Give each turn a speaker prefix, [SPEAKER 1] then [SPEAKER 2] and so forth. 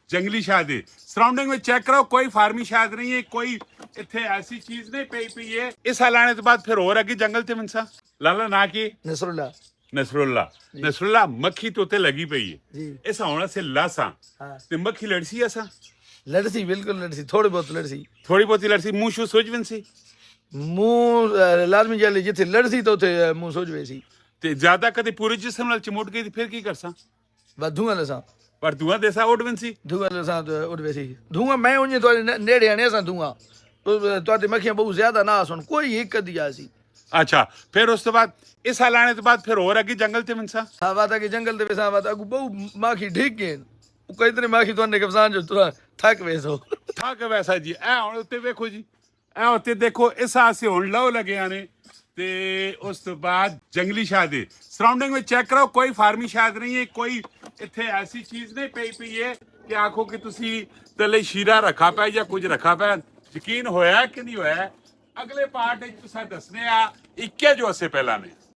[SPEAKER 1] जंगली शहद है। सराउंडिंग में चेक करो, कोई फार्मी शहद नहीं है, कोई इतने ऐसी चीज नहीं पई है। इस हाल आने के बाद फिर और अगे जंगल ते मनसा लाला ना की
[SPEAKER 2] नसरुल्ला
[SPEAKER 1] नसरुल्ला मक्खी तो ते लगी पई है
[SPEAKER 2] जी।
[SPEAKER 1] इस होना से लासा
[SPEAKER 2] हाँ
[SPEAKER 1] ते मक्खी लड़सी ऐसा
[SPEAKER 2] लड़सी बिल्कुल लड़सी थोड़ी बहुत लड़सी
[SPEAKER 1] थोड़ी बहुत ही लड़सी मुंह शू सोचवन सी
[SPEAKER 2] मुंह लाजमी जल्दी जिथे लड़सी तो उथे मुंह सोच वैसी
[SPEAKER 1] ते ज्यादा कदे पूरे जिस्म नाल चिमुट गई फिर की करसा
[SPEAKER 2] बस धुआं लसा
[SPEAKER 1] पर धुआं देसा उड़वन सी
[SPEAKER 2] धुआं लसा तो उड़ वैसी धुआं मैं उन्हें तो नेड़े आने सा धुआं तो मक्खियां बहुत ज्यादा ना सुन कोई एक कदी आसी
[SPEAKER 1] अच्छा फिर उस तो बाद इस हाल आने के बाद फिर और अगे जंगल ते मनसा
[SPEAKER 2] सावाता के जंगल ते सावाता अगु बहु माखी ढीक गए कई तरह माखी तो ने कफसान जो तुरा थक वैसो
[SPEAKER 1] थक वैसा जी ए हुण उत्ते वेखो जी ए उत्ते देखो इस हासे हुण लौ लगे आने ते उस तो बाद जंगली शहद है। सराउंडिंग में चेक करो, कोई फार्मी शहद नहीं है, कोई इतने ऐसी चीज नहीं पई है कि आखो कि तुसी तले शीरा रखा पाए या कुछ रखा पाए। यकीन होया कि नहीं होया अगले पार्ट तुसा दसने आ इक्के जो असे पहला ने।